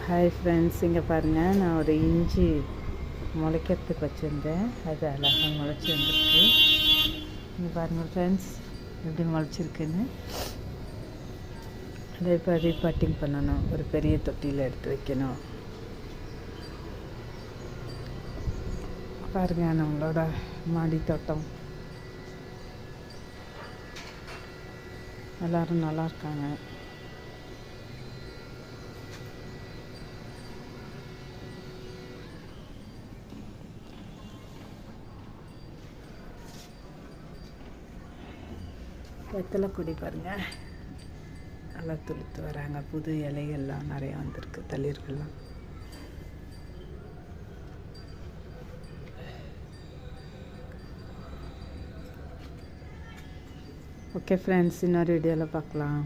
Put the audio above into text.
Hi friends, இங்கே பாருங்கள், நான் ஒரு இஞ்சி முளைக்கிறதுக்கு வச்சுருந்தேன். அது அழகாக முளைச்சி வந்துருக்கு. இங்கே பாருங்கள் ஃப்ரெண்ட்ஸ், எப்படி முளைச்சிருக்குன்னு. அதை இப்போ ரீபாட்டிங் பண்ணணும். ஒரு பெரிய தொட்டியில் எடுத்து வைக்கணும். பாருங்கள், நம்மளோட மாடி தோட்டம். எல்லோரும் நல்லா இருக்காங்க. வெத்தலை கொடி பாருங்கள், நல்லா துளுத்து வராங்க. புது இலைகள்லாம் நிறையா வந்திருக்கு, தளிர்கள்லாம். ஓகே ஃப்ரெண்ட்ஸ், இன்னொரு வீடியோவில் பார்க்கலாம்.